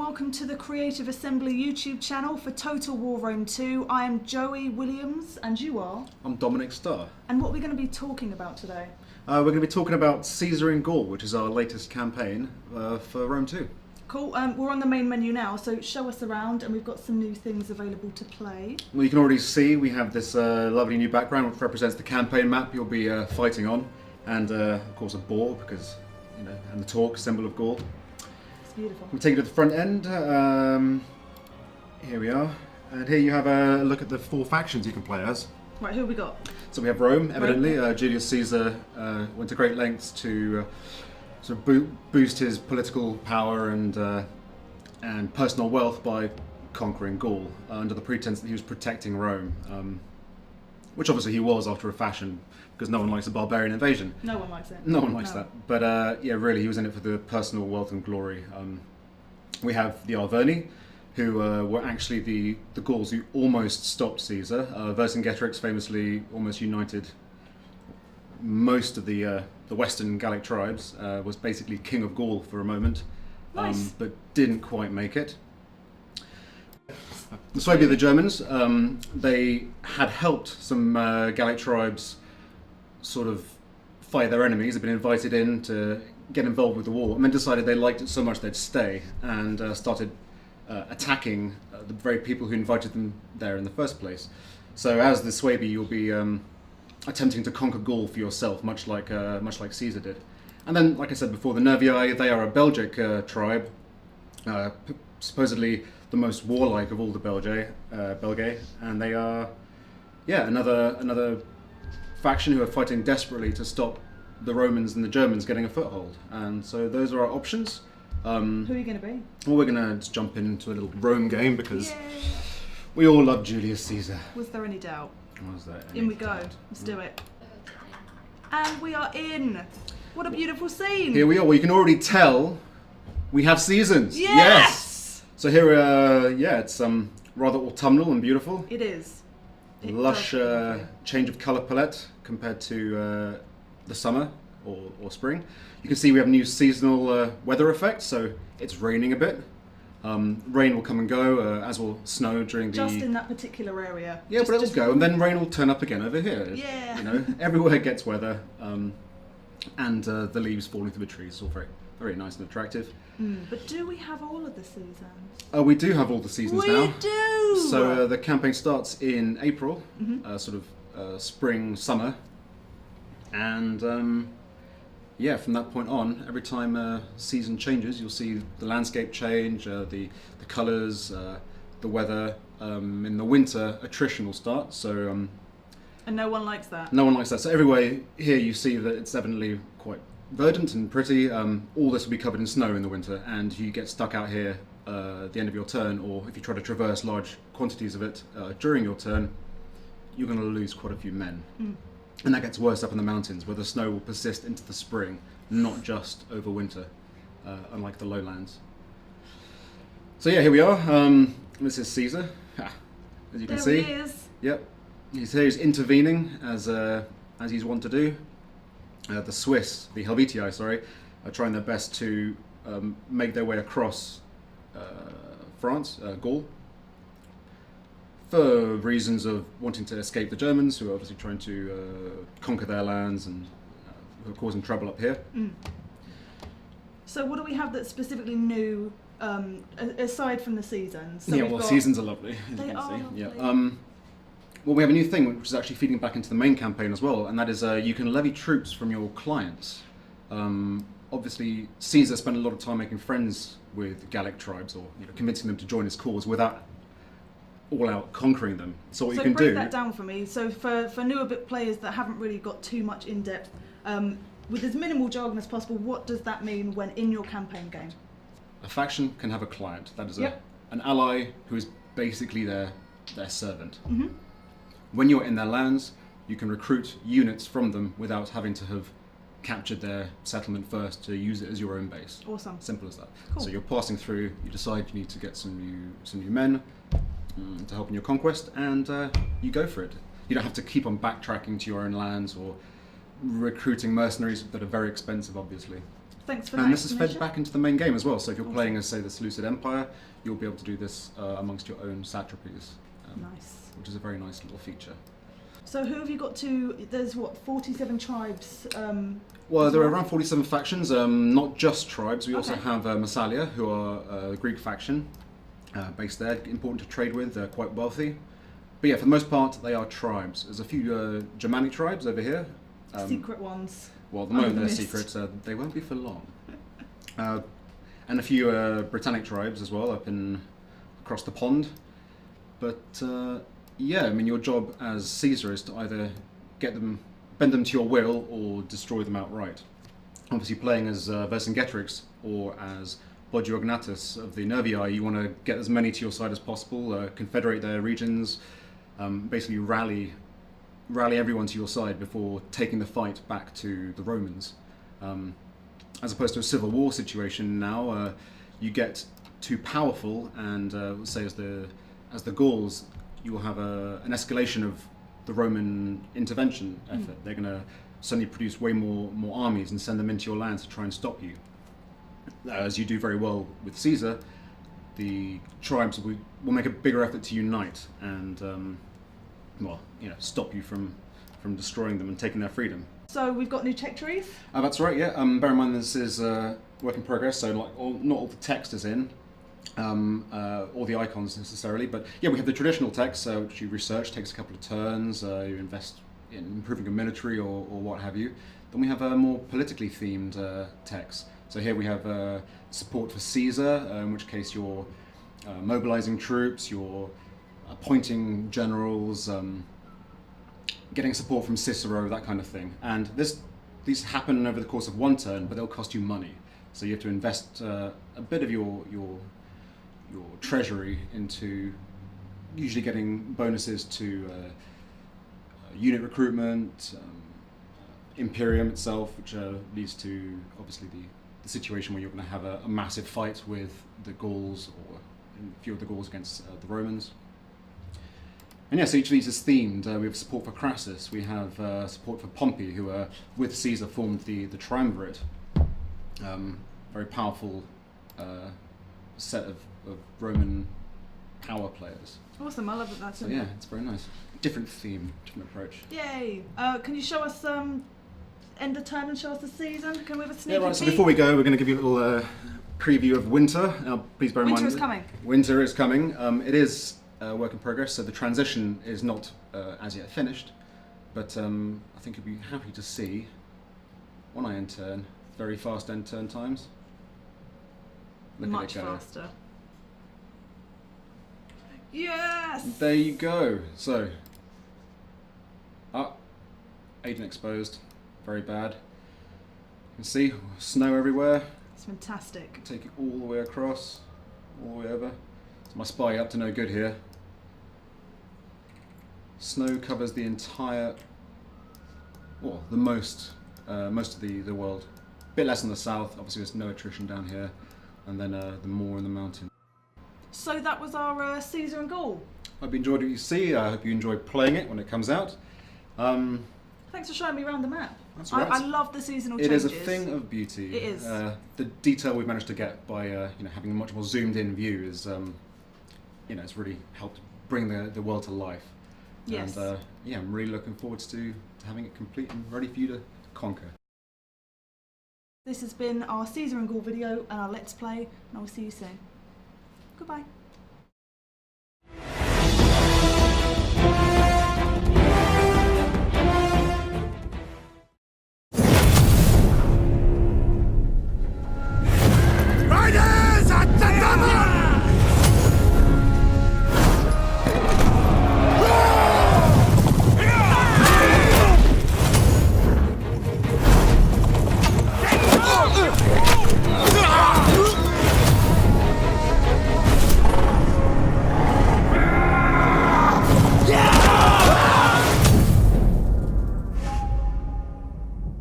welcome to the Creative Assembly YouTube channel for Total War Rome 2. I am Joey Williams, and you are? I'm Dominic Starr. And what are we going to be talking about today? We're going to be talking about Caesar in Gaul, which is our latest campaign for Rome 2. Cool, we're on the main menu now, so show us around, and we've got some new things available to play. Well, you can already see we have this lovely new background which represents the campaign map you'll be fighting on, and of course a boar, because, you know, and the torque, symbol of Gaul. Beautiful. We take it to the front end. Here we are, and here you have a look at the four factions you can play as. Right, who have we got? So we have Rome, evidently. Julius Caesar went to great lengths to sort of boost his political power and personal wealth by conquering Gaul under the pretense that he was protecting Rome, which obviously he was after a fashion, because no one likes a barbarian invasion. No one likes it. No one likes that. But yeah, really, he was in it for the personal wealth and glory. We have the Arverni, who were actually the Gauls who almost stopped Caesar. Vercingetorix famously almost united most of the western Gallic tribes, was basically king of Gaul for a moment, Nice. but didn't quite make it. The Suebi, the Germans, they had helped some Gallic tribes sort of fight their enemies. They'd been invited in to get involved with the war, and then decided they liked it so much they'd stay, and started attacking the very people who invited them there in the first place. So as the Suebi, you'll be attempting to conquer Gaul for yourself, much like Caesar did. And then, like I said before, the Nervii, they are a Belgic tribe, supposedly the most warlike of all the Belgae, and they are, yeah, another faction who are fighting desperately to stop the Romans and the Germans getting a foothold. And so those are our options. Who are you going to be? Well, we're going to just jump into a little Rome game, because Yay. we all love Julius Caesar. Was there any doubt? Was there In we any go. doubt? Let's do it. And we are in. What a beautiful scene. Here we are. Well, you can already tell we have seasons. Yes! So here, yeah, it's rather autumnal and beautiful. It is. It Lush does look lovely. change of colour palette compared to the summer or spring. You can see we have new seasonal weather effects, so it's raining a bit. Rain will come and go, as will snow during the... Just in that particular area. Yeah, but it'll go, and then rain will turn up again over here. Yeah. You know, everywhere gets weather, and the leaves falling through the trees. It's all very, very nice and attractive. But do we have all of the seasons? We do have all the seasons now. We do! So the campaign starts in April, sort of spring, summer, and yeah, from that point on, every time season changes, you'll see the landscape change, the colours, the weather. In the winter, attrition will start. So And no one likes that. no one likes that. So everywhere here, you see that it's evidently quite verdant and pretty. All this will be covered in snow in the winter, and you get stuck out here at the end of your turn, or if you try to traverse large quantities of it during your turn, you're going to lose quite a few men. And that gets worse up in the mountains, where the snow will persist into the spring, not just over winter, unlike the lowlands. So yeah, here we are. This is Caesar, as you can see. There he is. Yep, he's here. He's intervening as he's wont to do. The Swiss, the Helvetii, sorry, are trying their best to make their way across France, Gaul, for reasons of wanting to escape the Germans, who are obviously trying to conquer their lands and who are causing trouble up here. So what do we have that's specifically new, aside from the seasons? So Yeah, we've well, got- seasons are lovely, as They you can are see. Yeah. lovely. Well, we have a new thing which is actually feeding back into the main campaign as well, and that is you can levy troops from your clients. Obviously, Caesar spent a lot of time making friends with Gallic tribes, or convincing them to join his cause without all-out conquering them. So what So you can break do... that down for me. So for newer bit players that haven't really got too much in depth, with as minimal jargon as possible, what does that mean when in your campaign game? A faction can have a client. That is Yep. an ally who is basically their servant. When you're in their lands, you can recruit units from them without having to have captured their settlement first to use it as your own base. Awesome. Simple as that. Cool. So you're passing through, you decide you need to get some new men to help in your conquest, and you go for it. You don't have to keep on backtracking to your own lands or recruiting mercenaries that are very expensive, obviously. Thanks for that. And this is fed explanation. back into the main game as well. So if you're Awesome. playing as, say, the Seleucid Empire, you'll be able to do this amongst your own satrapies, Nice. which is a very nice little feature. So who have you got to? There's what 47 tribes. Well, as there are well? around 47 factions, not just tribes. We also Okay. have Massalia, who are a Greek faction based there, important to trade with, they're quite wealthy. But yeah, for the most part, they are tribes. There's a few Germanic tribes over here. Secret ones. Well, at the Under moment the they're mist. secret, they won't be for long. And a few Britannic tribes as well up across the pond. But yeah, I mean, your job as Caesar is to either bend them to your will, or destroy them outright. Obviously, playing as Vercingetorix or as Bogiognatus of the Nervii, you want to get as many to your side as possible, confederate their regions, basically rally everyone to your side before taking the fight back to the Romans. As opposed to a civil war situation now, you get too powerful, and say as the Gauls, you will have an escalation of the Roman intervention effort. They're going to suddenly produce way more armies and send them into your lands to try and stop you. As you do very well with Caesar, the tribes will make a bigger effort to unite and stop you from destroying them and taking their freedom. So we've got new tech trees. That's right, yeah. Bear in mind this is work in progress, so not all the text is in, or the icons necessarily, but yeah, we have the traditional text, which you research, takes a couple of turns, you invest in improving your military or what have you. Then we have a more politically themed text. So here we have support for Caesar, in which case you're mobilizing troops, you're appointing generals, getting support from Cicero, that kind of thing. And these happen over the course of one turn, but they'll cost you money. So you have to invest a bit of your treasury into usually getting bonuses to unit recruitment, Imperium itself, which leads to obviously the situation where you're going to have a massive fight with the Gauls, or a few of the Gauls against the Romans. And yes, each of these is themed. We have support for Crassus, we have support for Pompey, who with Caesar formed the triumvirate. Very powerful set of Roman power players. Awesome, I love that that's So in yeah, there. it's very nice. Different theme, different approach. Yay! Can you show us end of turn and show us the season? Can we have a sneaky Yeah, right, so peek? before we go, we're going to give you a little preview of winter. Now, please bear in mind... Winter is coming. Winter is coming. It is a work in progress, so the transition is not as yet finished, but I think you'll be happy to see, when I end turn, very fast end turn times. Look Much at it go. faster. Yes! There you go. So, agent exposed, very bad. You can see snow everywhere. It's fantastic. Take it all the way across, all the way over. So my spy up to no good here. Snow covers the entire, well, most of the world. A bit less in the south. Obviously, there's no attrition down here, and then the more in the mountain. So that was our Caesar and Gaul. Hope you enjoyed what you see. I hope you enjoyed playing it when it comes out. Thanks for showing me around the map. That's right. I love the seasonal It changes. is a thing of beauty. It is. The detail we've managed to get by having a much more zoomed in view is it's really helped bring the world to life. Yes. And yeah, I'm really looking forward to having it complete and ready for you to conquer. This has been our Caesar and Gaul video and our Let's Play, and I will see you soon. Goodbye.